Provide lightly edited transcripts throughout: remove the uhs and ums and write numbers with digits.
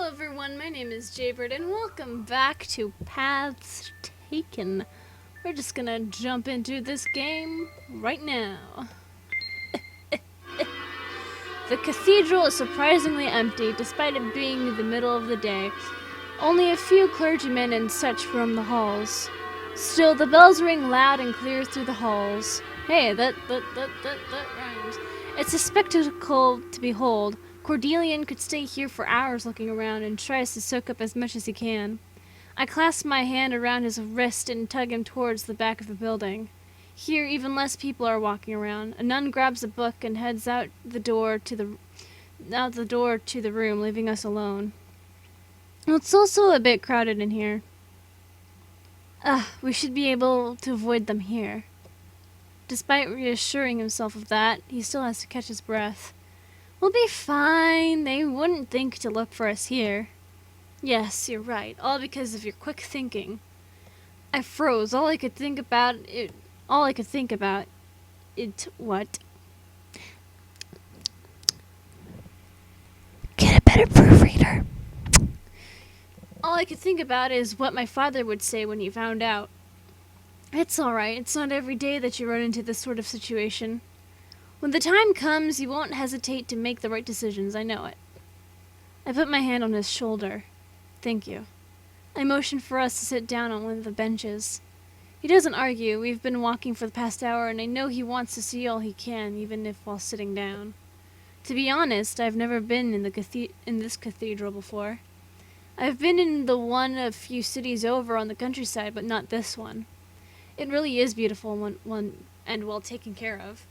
everyone, my name is Jaybird and welcome back to Paths Taken. We're just gonna jump into this game right now. The cathedral is surprisingly empty despite it being the middle of the day. Only a few clergymen and such roam the halls. Still, the bells ring loud and clear through the halls. Hey, that rhymes. It's a spectacle to behold. Cordelian could stay here for hours looking around and tries to soak up as much as he can. I clasp my hand around his wrist and tug him towards the back of the building. Here, even less people are walking around. A nun grabs a book and heads out the door to the room, leaving us alone. It's also a bit crowded in here. We should be able to avoid them here. Despite reassuring himself of that, he still has to catch his breath. We'll be fine. They wouldn't think to look for us here. Yes, you're right. All because of your quick thinking. I froze. All I could think about what? Get a better proofreader. All I could think about is what my father would say when he found out. It's alright. It's not every day that you run into this sort of situation. When the time comes, you won't hesitate to make the right decisions. I know it. I put my hand on his shoulder. Thank you. I motion for us to sit down on one of the benches. He doesn't argue. We've been walking for the past hour, and I know he wants to see all he can, even if while sitting down. To be honest, I've never been in this cathedral before. I've been in the one a few cities over on the countryside, but not this one. It really is beautiful and well taken care of.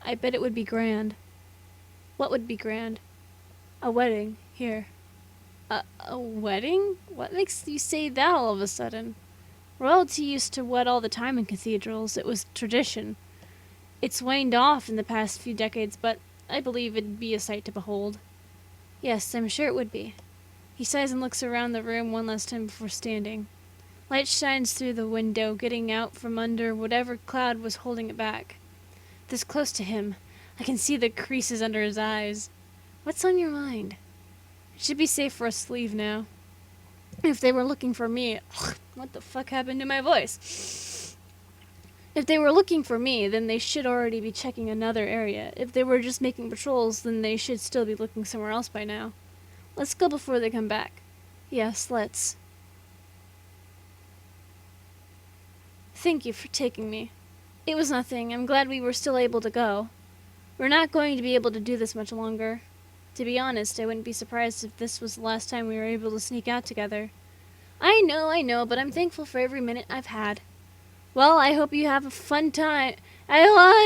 I bet it would be grand. What would be grand? A wedding, here. A wedding? What makes you say that all of a sudden? Royalty used to wed all the time in cathedrals. It was tradition. It's waned off in the past few decades, but I believe it'd be a sight to behold. Yes, I'm sure it would be. He sighs and looks around the room one last time before standing. Light shines through the window, getting out from under whatever cloud was holding it back. This close to him, I can see the creases under his eyes. What's on your mind? It should be safe for us to leave now. If they were looking for me... What the fuck happened to my voice? If they were looking for me, then they should already be checking another area. If they were just making patrols, then they should still be looking somewhere else by now. Let's go before they come back. Yes, let's. Thank you for taking me. It was nothing. I'm glad we were still able to go. We're not going to be able to do this much longer. To be honest, I wouldn't be surprised if this was the last time we were able to sneak out together. I know, but I'm thankful for every minute I've had. Well, I hope you have a fun time. I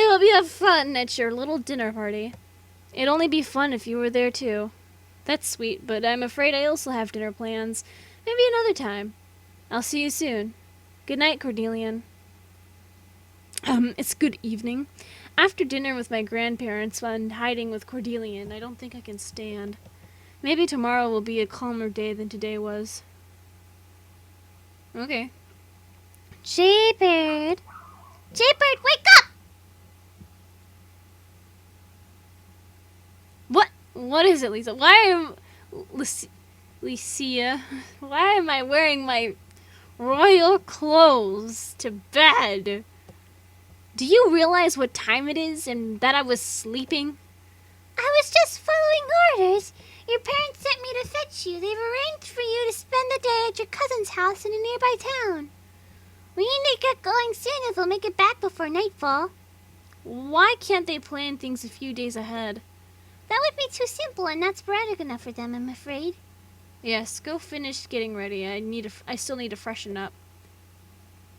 hope you have fun at your little dinner party. It'd only be fun if you were there too. That's sweet, but I'm afraid I also have dinner plans. Maybe another time. I'll see you soon. Good night, Cordelian. It's good evening. After dinner with my grandparents and hiding with Cordelian, I don't think I can stand. Maybe tomorrow will be a calmer day than today was. Okay. Jaybird! Jaybird, wake up! What is it, Lisa? Licia, why am I wearing my royal clothes to bed? Do you realize what time it is and that I was sleeping? I was just following orders. Your parents sent me to fetch you. They've arranged for you to spend the day at your cousin's house in a nearby town. We need to get going soon if we'll make it back before nightfall. Why can't they plan things a few days ahead? That would be too simple and not sporadic enough for them, I'm afraid. Yes, go finish getting ready. I still need to freshen up.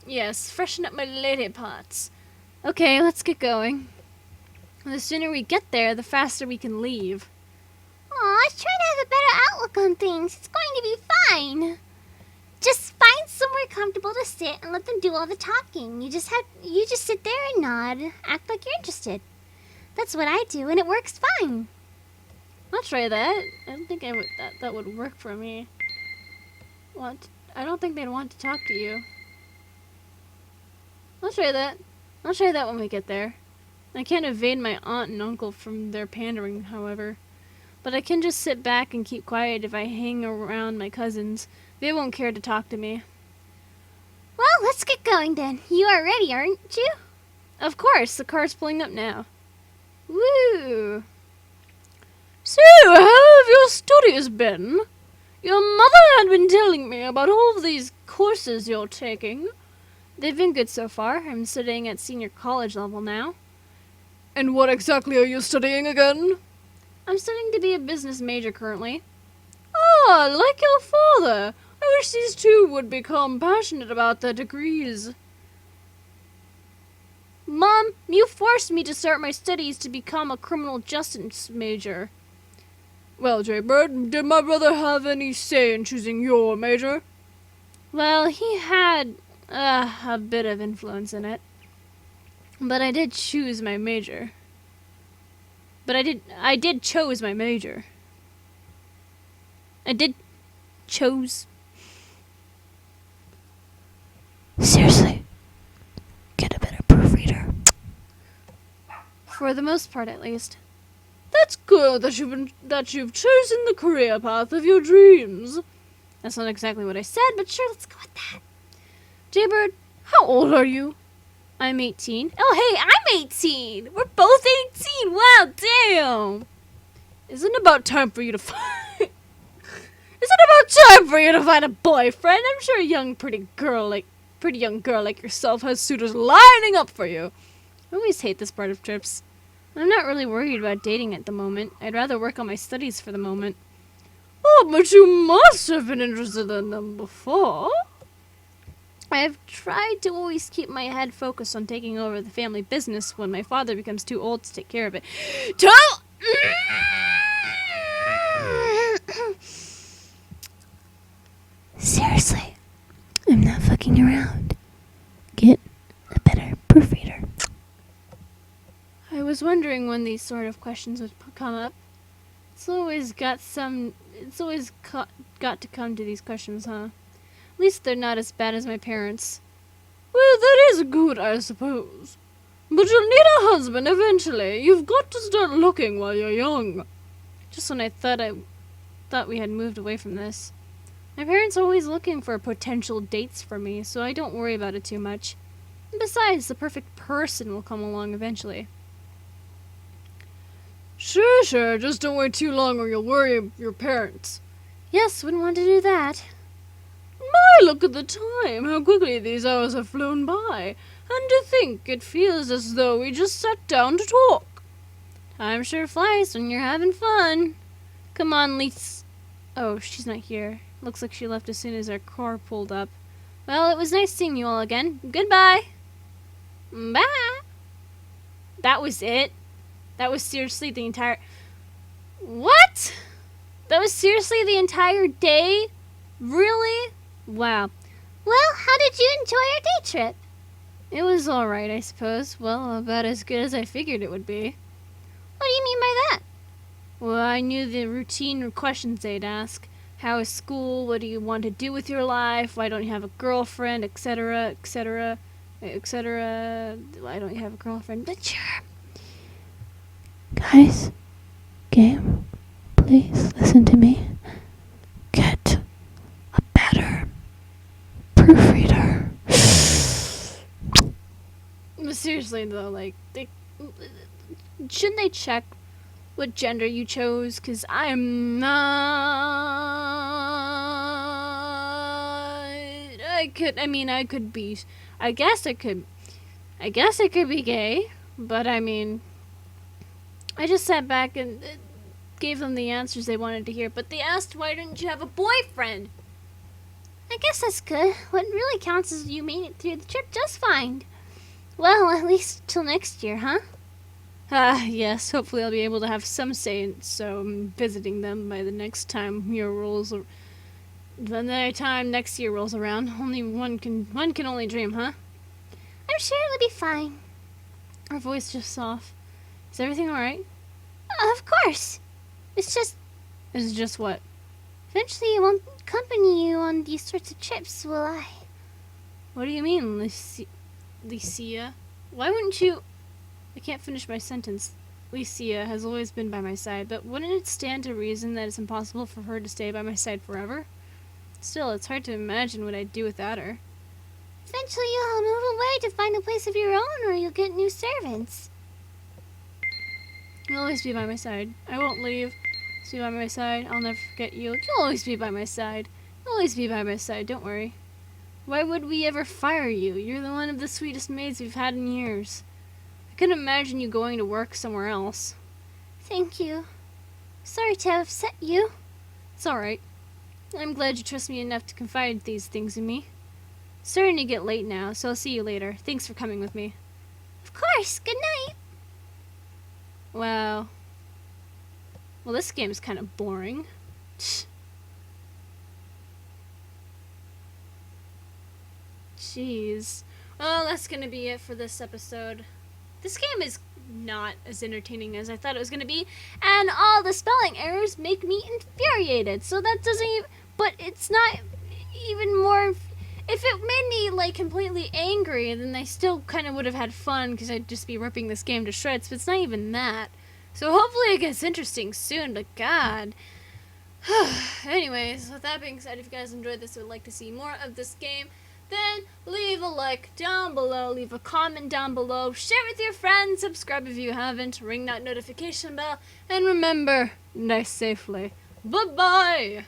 Yes, freshen up my lady parts. Okay, let's get going. The sooner we get there, the faster we can leave. Aw, let's try to have a better outlook on things. It's going to be fine. Just find somewhere comfortable to sit and let them do all the talking. You just sit there and nod, act like you're interested. That's what I do, and it works fine. I'll try that. I don't think that would work for me. I don't think they'd want to talk to you. I'll try that. I'll try that when we get there. I can't evade my aunt and uncle from their pandering, however. But I can just sit back and keep quiet if I hang around my cousins. They won't care to talk to me. Well, let's get going then. You are ready, aren't you? Of course, the car's pulling up now. Woo! So, how have your studies been? Your mother had been telling me about all of these courses you're taking. They've been good so far. I'm studying at senior college level now. And what exactly are you studying again? I'm studying to be a business major currently. Ah, like your father. I wish these two would become passionate about their degrees. Mom, you forced me to start my studies to become a criminal justice major. Well, Jaybird, did my brother have any say in choosing your major? Well, he had a bit of influence in it. But I did choose my major. I did chose my major. I did chose. Seriously, get a better proofreader. For the most part, at least. That's good that you've chosen the career path of your dreams. That's not exactly what I said, but sure, let's go with that. Jaybird, how old are you? I'm 18. Oh, hey, I'm 18. We're both 18. Wow, damn. Isn't it about time for you to find... Isn't it about time for you to find a boyfriend? I'm sure a pretty young girl like yourself has suitors lining up for you. I always hate this part of trips. I'm not really worried about dating at the moment. I'd rather work on my studies for the moment. Oh, but you must have been interested in them before. I've tried to always keep my head focused on taking over the family business when my father becomes too old to take care of it. Seriously, I'm not fucking around. Get a better proofreader. I was wondering when these sort of questions would come up. It's always got to come to these questions, huh? At least they're not as bad as my parents. Well, that is good, I suppose. But you'll need a husband eventually. You've got to start looking while you're young. Just when I thought we had moved away from this. My parents are always looking for potential dates for me, so I don't worry about it too much. And besides, the perfect person will come along eventually. Sure, just don't wait too long or you'll worry your parents. Yes, wouldn't want to do that. My, look at the time, how quickly these hours have flown by. And to think, it feels as though we just sat down to talk. Time sure flies when you're having fun. Come on, Lisa. Oh, she's not here. Looks like she left as soon as our car pulled up. Well, it was nice seeing you all again. Goodbye. Bye. That was it. That was seriously the entire... What? That was seriously the entire day? Really? Wow. Well, how did you enjoy your day trip? It was alright, I suppose. Well, about as good as I figured it would be. What do you mean by that? Well, I knew the routine questions they'd ask. How is school? What do you want to do with your life? Why don't you have a girlfriend? Etc., etc., etc. Why don't you have a girlfriend? But sure. Guys, game, please listen to me. Get a better proofreader. But seriously though, like, shouldn't they check what gender you chose? 'Cause I'm not... I could be... I guess I could be gay, but I mean... I just sat back and gave them the answers they wanted to hear, but they asked, why didn't you have a boyfriend? I guess that's good. What really counts is you made it through the trip just fine. Well, at least till next year, huh? Yes, hopefully I'll be able to have some say in visiting them by the next time next year rolls around. Only one can only dream, huh? I'm sure it'll be fine. Her voice just off. Is everything alright? Of course. It's just what? Eventually I won't accompany you on these sorts of trips, will I? What do you mean, Lucia? Why wouldn't you... I can't finish my sentence. Licia has always been by my side, but wouldn't it stand to reason that it's impossible for her to stay by my side forever? Still, it's hard to imagine what I'd do without her. Eventually you'll move away to find a place of your own, or you'll get new servants. You'll always be by my side. I won't leave. Stay by my side. I'll never forget you. You'll always be by my side. You'll always be by my side. Don't worry. Why would we ever fire you? You're the one of the sweetest maids we've had in years. I couldn't imagine you going to work somewhere else. Thank you. Sorry to have upset you. It's all right. I'm glad you trust me enough to confide these things in me. It's starting to get late now, so I'll see you later. Thanks for coming with me. Of course. Good night. Wow. Well, this game is kind of boring. Jeez. Well, that's gonna be it for this episode. This game is not as entertaining as I thought it was gonna be, and all the spelling errors make me infuriated. So that doesn't even. But it's not even more. If it made me like completely angry, then I still kind of would have had fun because I'd just be ripping this game to shreds. But it's not even that. So hopefully it gets interesting soon. But God. Anyways, with that being said, if you guys enjoyed this and would like to see more of this game, then leave a like down below, leave a comment down below, share it with your friends, subscribe if you haven't, ring that notification bell, and remember, die safely. Bye-bye!